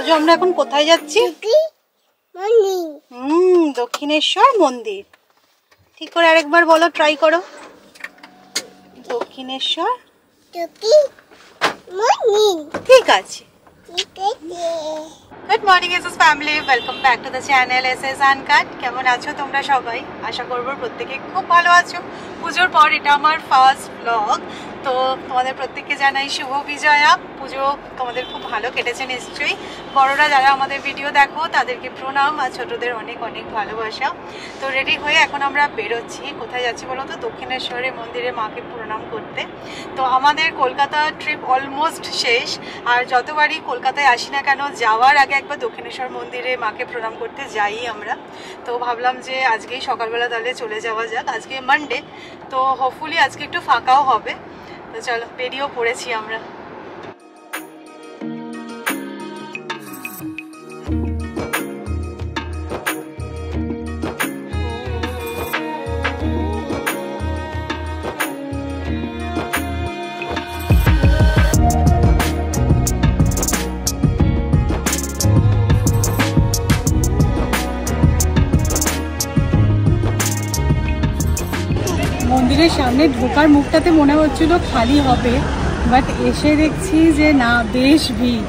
তোজো আমরা এখন কোথায় যাচ্ছি? দক্ষিণেশ্বর মন্দির। ঠিক করে আরেকবার বলো, ট্রাই করো। দক্ষিণেশ্বর ঠিক আছে। Good morning SS family, welcome back to the channel SS uncut. কেমন আছো তোমরা সবাই? আশা করবো প্রত্যেকে খুব ভালো আছো। পুজোর পর এটা আমার ফার্স্ট ব্লগ, তো তোমাদের প্রত্যেককে জানাই শুভ বিজয়া। পুজো তোমাদের খুব ভালো কেটেছে নিশ্চয়ই। বড়রা যারা আমাদের ভিডিও দেখো তাদেরকে প্রণাম, আর ছোটদের অনেক অনেক ভালোবাসা। তো রেডি হয়ে এখন আমরা বেরোচ্ছি। কোথায় যাচ্ছি বলো তো? দক্ষিণেশ্বরে মন্দিরে মাকে প্রণাম করতে। তো আমাদের কলকাতা ট্রিপ অলমোস্ট শেষ, আর যতবারই কলকাতায় আসি না কেন যাওয়ার আগে একবার দক্ষিণেশ্বর মন্দিরে মাকে প্রণাম করতে যাই আমরা। তো ভাবলাম যে আজকেই সকালবেলা তাহলে চলে যাওয়া যাক। আজকে মানডে, তো হোপফুলি আজকে একটু ফাঁকাও হবে। তো চলো, বেরিয়েও পড়েছি আমরা। মন্দিরের সামনে ঢোকার মুখটাতে মনে হচ্ছিল খালি হবে, বাট এসে দেখছি যে না, বেশ ভিড়।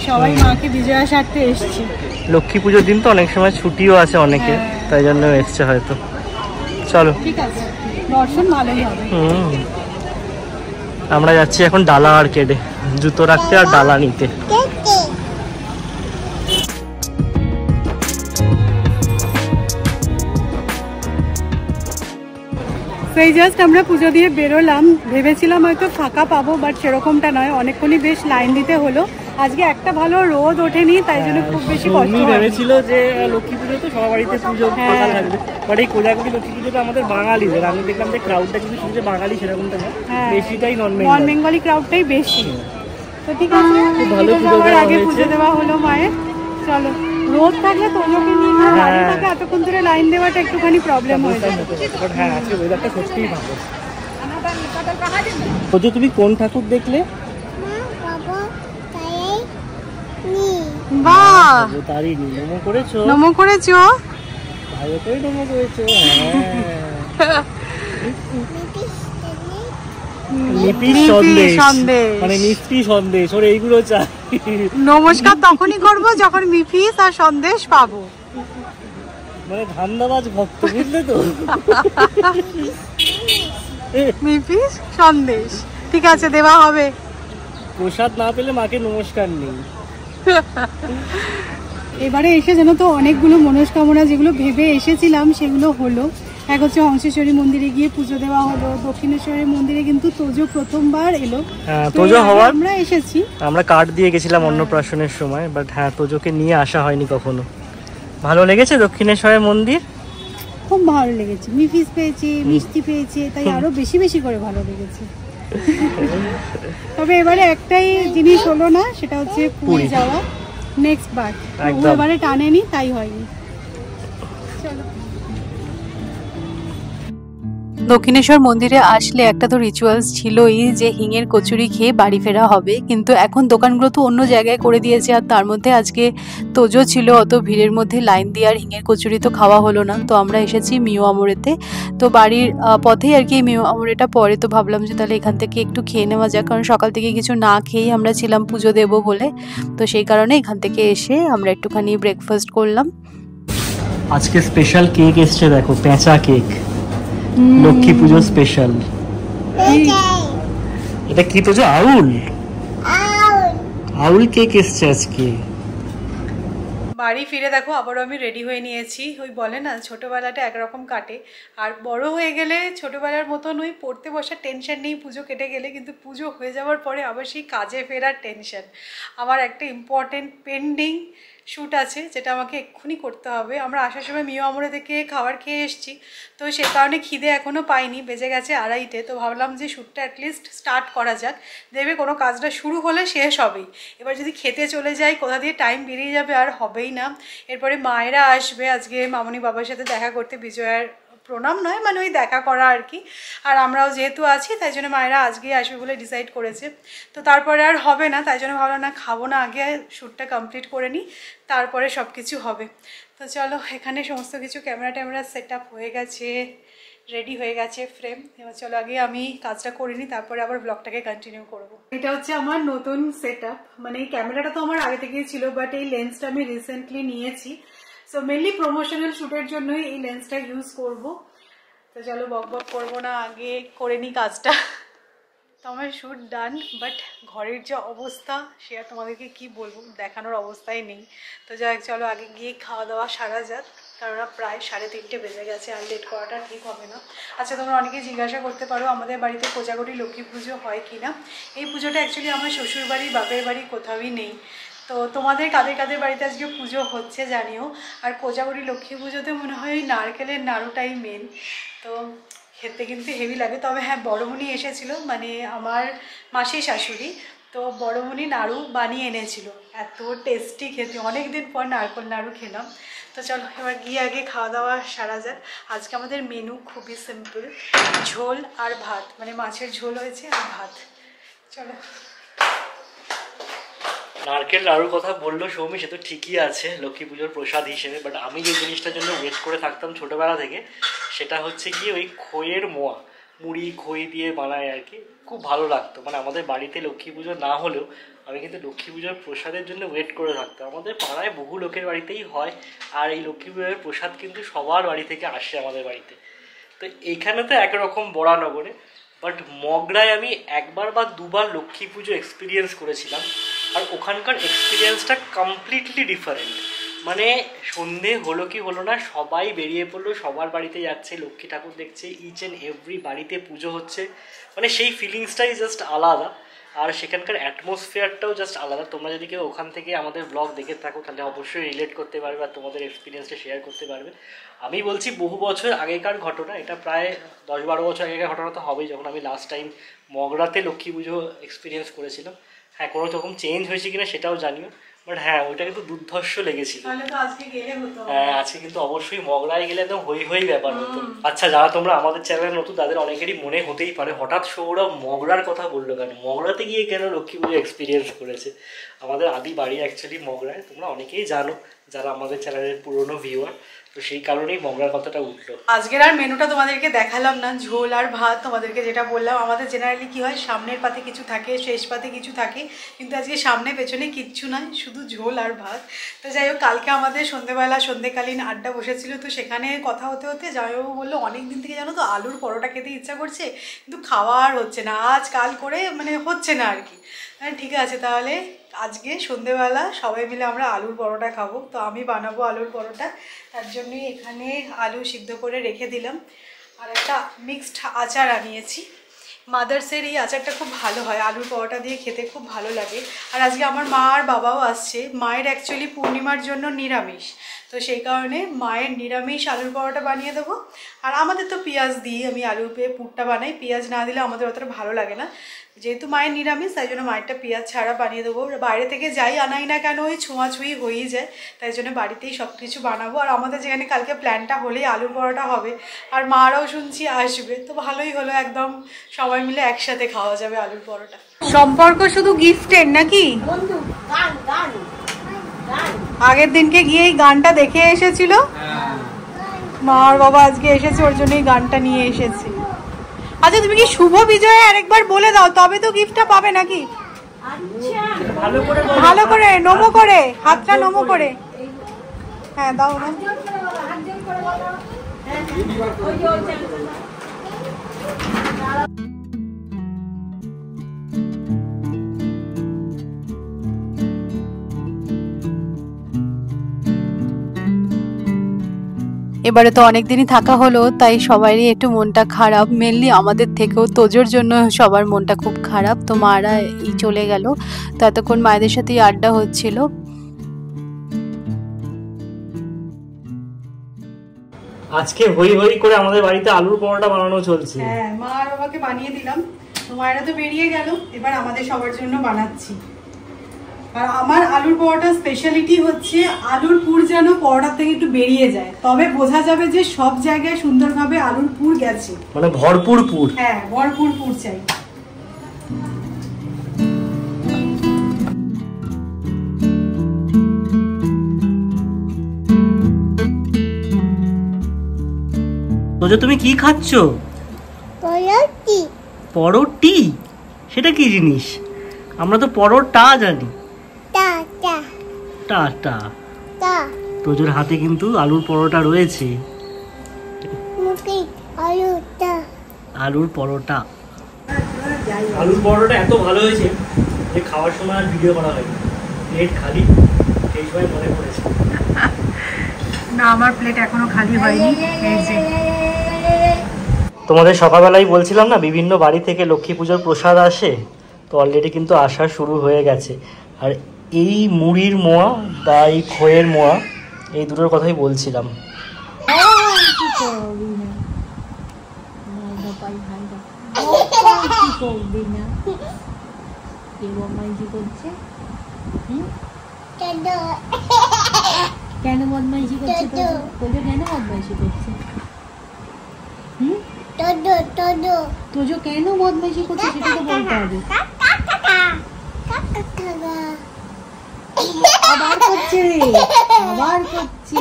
সবাই মাকে বিজয়া সারতে এসছে। লক্ষ্মী পুজোর দিন তো অনেক সময় ছুটিও আছে অনেকে, তাই জন্য এসছে হয়তো। চলো ঠিক আছে, দর্শন ভালোই হবে। আমরা যাচ্ছি এখন ডালা আর্কেডে, জুতো রাখতে আর ডালা নিতে। সেই জাস্ট আমরা পুজো দিয়ে বেরোলাম, ভেবেছিলাম হয়তো ফাঁকা পাবো, বাট সেরকমটা নয়, অনেকক্ষণই বেশ লাইন দিতে হলো। আজকে একটা ভালো রোদ ওঠেনি, তাই জন্য খুব বেশি কষ্ট ভেবেছিল যে লক্ষ্মী পুজো তো সবার বাড়িতে পুজো ফাঁকা থাকবে, বাট এই কোজাগরি লক্ষ্মী পুজোটা আমাদের বাঙালিদের। আমি দেখলাম যে ক্রাউডটা কিন্তু শুধু যে বাঙালি সেরকমটা না, বেশিটাই নন বেঙ্গলি ক্রাউডটাই বেশি। তো ঠিক আছে, আগে পুজো দেওয়া হলো মায়ের। চলো, রোদ থাকলে তোজোকে নিয়ে দাঁড়িয়ে থাকে এতক্ষণ ধরে লাইন দেওয়াটা একটুখানি প্রবলেম হয়ে যায়। হ্যাঁ, আজকে ওয়েদারটা সত্যিই ভালো। তোজো, তুমি কোন ঠাকুর দেখলে? বাহ, তারিণী। নমো করেছো? নমো করেছো? ভালো করে নমো করেছো। হ্যাঁ, মানে মিষ্টি সন্দেশ, ওর এইগুলো চাই। নমস্কার তখনই করবো যখন মিফিস আর সন্দেশ পাবো। মানে ধান্দাবাজ ভক্ত, বুঝলে তো? মিফিস সন্দেশ ঠিক আছে, দেওয়া হবে। প্রসাদ না পেলে মাকে নমস্কার নেই। এবারে এসে জানো তো অনেকগুলো মনস্কামনা যেগুলো ভেবে এসেছিলাম সেগুলো হলো। এক হচ্ছে হংসেশ্বরী মন্দিরে গিয়ে পুজো দেওয়া হলো। দক্ষিণেশ্বরের মন্দিরে কিন্তু তোজো প্রথমবার এলো। তোজো হওয়ার আমরা এসেছি, আমরা কার্ড দিয়ে গেছিলাম অন্নপ্রাশনের সময়, বাট হ্যাঁ, তোজোকে নিয়ে আসা হয়নি কখনো। ভালো লেগেছে দক্ষিণেশ্বরের মন্দির, খুব ভালো লেগেছে। মিফিস পেয়েছি, মিষ্টি পেয়েছি, তাই আরো বেশি বেশি করে ভালো লেগেছে। তবে এবারে একটাই জিনিস হলো না, সেটা হচ্ছে পুরী যাওয়া। নেক্সট বার এবারে টানেনি, তাই হয়নি। চলো, দক্ষিণেশ্বর মন্দিরে আসলে একটা তো রিচুয়ালস ছিলই যে হিঙের কচুরি খেয়ে বাড়ি ফেরা হবে, কিন্তু এখন দোকানগুলো তো অন্য জায়গায় করে দিয়েছে, আর তার মধ্যে আজকে তোজো ছিল, অত ভিড়ের মধ্যে লাইন দিয়ে আর হিঙের কচুরি তো খাওয়া হলো না। তো আমরা এসেছি মিও আমরেতে। তো বাড়ির পথেই আর কি মিও আমরেটা পরে, তো ভাবলাম যে তাহলে এখান থেকে একটু খেয়ে নেওয়া যাক, কারণ সকাল থেকে কিছু না খেয়েই আমরা ছিলাম পুজো দেবো বলে। তো সেই কারণে এখান থেকে এসে আমরা একটুখানি ব্রেকফাস্ট করলাম। আজকে স্পেশাল কেক এসছে, দেখো, পেঁচা কেক, লক্ষ্মী পুজো স্পেশাল। এটা কি তোজো? আউল কেক এসছে আজকে। বাড়ি ফিরে দেখো আবারও আমি রেডি হয়ে নিয়েছি। ওই বলে না, ছোটোবেলাটা একরকম কাটে, আর বড় হয়ে গেলে ছোটোবেলার মতন ওই পড়তে বসার টেনশন নেই পুজো কেটে গেলে, কিন্তু পুজো হয়ে যাওয়ার পরে আবার সেই কাজে ফেরার টেনশন। আমার একটা ইম্পর্টেন্ট পেন্ডিং শ্যুট আছে যেটা আমাকে এক্ষুনি করতে হবে। আমরা আসার সময় মিও আমরে থেকে খাবার খেয়ে এসেছি, তো সেই কারণে খিদে এখনও পাইনি, বেজে গেছে 2:30। তো ভাবলাম যে শ্যুটটা অ্যাটলিস্ট স্টার্ট করা যাক, দেবে কোনো কাজটা শুরু হলে শেষ হবেই। এবার যদি খেতে চলে যাই কোথা দিয়ে টাইম বেরিয়ে যাবে, আর হবেই না। এরপরে মায়েরা আসবে আজকে মামনি বাবার সাথে দেখা করতে, বিজয়ার প্রণাম নয়, মানে ওই দেখা করা আর কি। আর আমরাও যেহেতু আছি তাই জন্য মায়েরা আজকেই আসবে বলে ডিসাইড করেছে। তো তারপরে আর হবে না, তাই জন্য ভাবলাম না খাবো না, আগে শ্যুটটা কমপ্লিট করে নিই, তারপরে সব কিছু হবে। তো চলো, এখানে সমস্ত কিছু ক্যামেরা সেট আপ হয়ে গেছে, রেডি হয়ে গেছে ফ্রেম। এবার চলো আগে আমি কাজটা করে নিই, তারপরে আবার ব্লগটাকে কন্টিনিউ করবো। এটা হচ্ছে আমার নতুন সেট আপ, মানে এই ক্যামেরাটা তো আমার আগে থেকেই ছিল, বাট এই লেন্সটা আমি রিসেন্টলি নিয়েছি। সো মেনলি প্রমোশনাল শ্যুটের জন্যই এই লেন্সটা ইউজ করব। তো চলো বক বক করবো না, আগে করে নিই কাজটা। তো আমার শ্যুট ডান, বাট ঘরের যে অবস্থা সে আর তোমাদেরকে কি বলবো, দেখানোর অবস্থায় নেই। তো যাই চলো আগে গিয়ে খাওয়া দাওয়া সারা যাক, কারণ প্রায় 3:30 বেজে গেছে, আর লেট করাটা ঠিক হবে না। আচ্ছা, তোমরা অনেকেই জিজ্ঞাসা করতে পারো আমাদের বাড়িতে কোজাগরি লক্ষ্মী পুজো হয় কি না। এই পুজোটা অ্যাকচুয়ালি আমার শ্বশুর বাড়ি বাপের বাড়ি কোথাওই নেই। তো তোমাদের কাদের কাদের বাড়িতে আজকে পুজো হচ্ছে জানিও। আর কোজাগরি লক্ষ্মী পুজোতে মনে হয় ওই নারকেলের নাড়ুটাই মেন। তো খেতে কিন্তু হেভি লাগে। তবে হ্যাঁ, বড়মণি এসেছিল, মানে আমার মাসির শাশুড়ি, তো বড়মণি নাড়ু বানিয়ে এনেছিল, এত টেস্টি খেতে, অনেক দিন পর নারকেল নাড়ু খেলাম। তো চলো এবার গিয়ে আগে খাওয়া দাওয়া সারা যাক। আজকে আমাদের মেনু খুবই সিম্পল, ঝোল আর ভাত, মানে মাছের ঝোল হয়েছে আর ভাত। চলো। নারকেল নাড়ুর কথা বললো সৌমি, সে তো ঠিকই আছে লক্ষ্মী পুজোর প্রসাদ হিসেবে, বাট আমি যে জিনিসটার জন্য ওয়েট করে থাকতাম ছোটোবেলা থেকে, সেটা হচ্ছে কি ওই খইয়ের মোয়া, মুড়ি খই দিয়ে বানায় আর কি, খুব ভালো লাগতো। মানে আমাদের বাড়িতে লক্ষ্মী পুজো না হলেও আমি কিন্তু লক্ষ্মী পুজোর প্রসাদের জন্য ওয়েট করে থাকতাম। আমাদের পাড়ায় বহু লোকের বাড়িতেই হয়, আর এই লক্ষ্মী পুজোর প্রসাদ কিন্তু সবার বাড়ি থেকে আসে আমাদের বাড়িতে। তো এইখানে তো একরকম বরানগরে, বাট মগরায় আমি একবার বা দুবার লক্ষ্মী পুজো এক্সপিরিয়েন্স করেছিলাম, আর ওখানকার এক্সপিরিয়েন্সটা কমপ্লিটলি ডিফারেন্ট। মানে সন্ধে হলো কি হলো না, সবাই বেরিয়ে পড়লো, সবার বাড়িতে যাচ্ছে, লক্ষ্মী ঠাকুর দেখছে, ইচ অ্যান্ড এভরি বাড়িতে পুজো হচ্ছে, মানে সেই ফিলিংসটাই জাস্ট আলাদা। আর সেখানকার অ্যাটমসফিয়ারটাও জাস্ট আলাদা। তোমরা যদি কেউ ওখান থেকে আমাদের ব্লগ দেখে থাকো তাহলে অবশ্যই রিলেট করতে পারবে আর তোমাদের এক্সপিরিয়েন্সটা শেয়ার করতে পারবে। আমি বলছি বহু বছর আগেকার ঘটনা, এটা প্রায় 10-12 বছর আগেকার ঘটনা তো হবেই, যখন আমি লাস্ট টাইম মগরাতে লক্ষ্মী পুজো এক্সপিরিয়েন্স করেছিলাম। হ্যাঁ, কোনো রকম চেঞ্জ হয়েছে কিনা সেটাও জানিও, বাট হ্যাঁ ওইটা কিন্তু দুর্ধর্ষ লেগেছিল। হ্যাঁ, আজকে কিন্তু অবশ্যই মগরায় গেলে একদম হই হই ব্যাপার হতো। আচ্ছা, যারা তোমরা আমাদের চ্যানেলে নতুন তাদের অনেকেরই মনে হতেই পারে হঠাৎ সৌরভ মগরার কথা বললো কেন, মগরাতে গিয়ে কেন লক্ষ্মী পুজো এক্সপিরিয়েন্স করেছে। আমাদের আদি বাড়ি অ্যাকচুয়ালি মগরায়, তোমরা অনেকেই জানো যারা আমাদের চ্যানেলের পুরনো ভিউয়ার, তো সেই কারণেই মগরার কথাটা উঠলো। আজকের আর মেনুটা তোমাদেরকে দেখালাম না, ঝোল আর ভাত। তোমাদেরকে যেটা বললাম, আমাদের জেনারেলি কি হয়, সামনের পাতে কিছু থাকে, শেষ পাতে কিছু থাকে, কিন্তু আজকে সামনে পেছনে কিচ্ছু নয়, শুধু ঝোল আর ভাত। তো যাই হোক, কালকে আমাদের সন্ধেকালীন আড্ডা বসেছিল, তো সেখানে কথা হতে হতে জামাইবাবু বললো অনেক দিন থেকে জানো তো আলুর পরোটা খেতে ইচ্ছা করছে, কিন্তু খাওয়া আর হচ্ছে না, আজ কাল করে মানে হচ্ছে না আর কি। ঠিক আছে, তাহলে আজকে সন্ধেবেলা সবাই মিলে আমরা আলুর পরোটা খাবো। তো আমি বানাবো আলুর পরোটা, তার জন্যই এখানে আলু সিদ্ধ করে রেখে দিলাম। আর একটা মিক্সড আচার আনিয়েছি, মাদার্সের এই আচারটা খুব ভালো হয়, আলুর পরোটা দিয়ে খেতে খুব ভালো লাগে। আর আজকে আমার মা আর বাবাও আসছে, মায়ের অ্যাকচুয়ালি পূর্ণিমার জন্য নিরামিষ, তো সেই কারণে মায়ের নিরামিষ আলুর পরোটা বানিয়ে দেবো। আর আমাদের তো পেঁয়াজ দিই, আমি আলু পুরটা বানাই, পেঁয়াজ না দিলে আমাদের অতটা ভালো লাগে না। যেহেতু মায়ের নিরামিষ, তাই জন্য মায়েরটা পেঁয়াজ ছাড়া বানিয়ে দেবো। বাইরে থেকে যাই আনাই না কেন, ওই ছোঁয়াছুঁই হয়েই যায়, তাই জন্য বাড়িতেই সব কিছু বানাবো। আর আমাদের যেখানে কালকে প্ল্যানটা হলেই আলুর পরোটা হবে, আর মারাও শুনছি আসবে, তো ভালোই হলো, একদম সবাই মিলে একসাথে খাওয়া যাবে আলুর পরোটা। সম্পর্ক শুধু গিফটের নাকি? আগের দিনকে গিয়ে এই গানটা দেখে এসেছিল, মা আর বাবা আজকে এসেছে, ওর জন্যই গানটা নিয়ে এসেছি। আচ্ছা, তুমি কি শুভ বিজয়ে আরেকবার বলে দাও, তবে তো গিফটটা পাবে নাকি? ভালো করে নমো করে, হাতটা নমো করে, হ্যাঁ দাও না। এবারে তো অনেক দিনই থাকা হলো, তাই সবারই একটু মনটা খারাপ, মেনলি আমাদের থেকেও। তোজোর জন্য সবার মনটা খুব খারাপ, তো মারা চলে গেল, তো এতক্ষণ মায়েদের সাথেই আড্ডা হচ্ছিল। আজকে হই হই করে আমাদের বাড়িতে আলুর পরোটা বানানো চলছে। হ্যাঁ, মা আর বাবাকে বানিয়ে দিলাম, তো মায়েরা তো বেরিয়ে গেল, এবার আমাদের সবার জন্য বানাচ্ছি। আর আমার আলুর পরোটা স্পেশালিটি হচ্ছে আলুর পুর যেন পরোটার থেকে একটু বেরিয়ে যায়, তবে বোঝা যাবে যে সব জায়গায় সুন্দরভাবে আলুর পুর গেছে, মানে ভরপুর পুর। হ্যাঁ, ভরপুর পুর চাই। তো যে তুমি কি খাচ্ছ? পরোটি। পরোটি? সেটা কি জিনিস? আমরা তো পরোটা জানি। টা টা টা টা। টা। তোজোর হাতে কিন্তু আলুর পরোটা রয়েছে। মুখে আলুটা। আলুর পরোটা। আলুর পরোটা এত ভালো হয়েছে যে খাওয়ার সময় আর ভিডিও করা হয়নি, প্লেট খালি, সেই সময় মনে পড়েছে। না, আমার প্লেট এখনো খালি হয়নি। এই যে তোমাদের সকালবেলাই বলছিলাম না বিভিন্ন বাড়ি থেকে লক্ষ্মী পুজোর প্রসাদ আসে, তো অলরেডি কিন্তু আসা শুরু হয়ে গেছে। আর এই মুড়ির মোয়া বা এই খইয়ের মোয়া, এই দুটোর কথাই বলছিলাম। কেন বদমাইশি করছে? কেন বদমাইশি করছে? তোজো কেন বদমাইশি করছে সেটা তো বলতে হবে। আবার করছে রে, আবার করছে।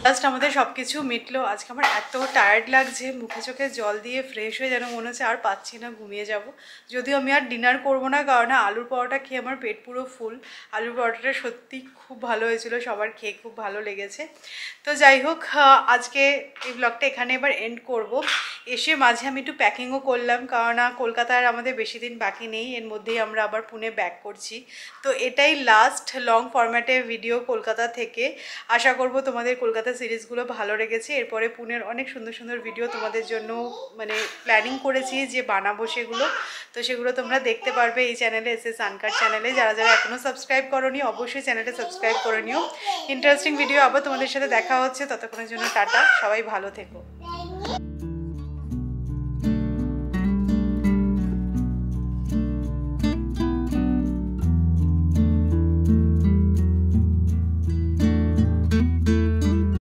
জাস্ট আমাদের সবকিছু মিটলো। আজকে আমার এত টায়ার্ড লাগছে, মুখে চোখে জল দিয়ে ফ্রেশ হয়ে যেন মনে হচ্ছে আর পাচ্ছি না, ঘুমিয়ে যাব। যদিও আমি আর ডিনার করব না, কারণ আলুর পরোটা খেয়ে আমার পেট পুরো ফুল। আলুর পরোটাটা সত্যি খুব ভালো হয়েছিল, সবার খেয়ে খুব ভালো লেগেছে। তো যাই হোক, আজকে এই ব্লগটা এখানে এবার এন্ড করব। এসে মাঝে আমি একটু প্যাকিংও করলাম, কারণ কলকাতার আমাদের বেশি দিন বাকি নেই, এর মধ্যেই আমরা আবার পুনে ব্যাক করছি। তো এটাই লাস্ট লং ফরম্যাটের ভিডিও কলকাতা থেকে। আশা করব তোমাদের কলকাতা সিরিজগুলো ভালো লেগেছে। এরপরে পুনের অনেক সুন্দর সুন্দর ভিডিও তোমাদের জন্য মানে প্ল্যানিং করেছি যে বানাবো সেগুলো, তো সেগুলো তোমরা দেখতে পারবে এই চ্যানেলে, এসএস আনকাট চ্যানেলে। যারা যারা এখনও সাবস্ক্রাইব করোনি অবশ্যই চ্যানেলটা সাবস্ক্রাইব করে নিও। ইন্টারেস্টিং ভিডিও আবার তোমাদের সাথে দেখা হচ্ছে, ততক্ষণের জন্য টাটা, সবাই ভালো থেকো।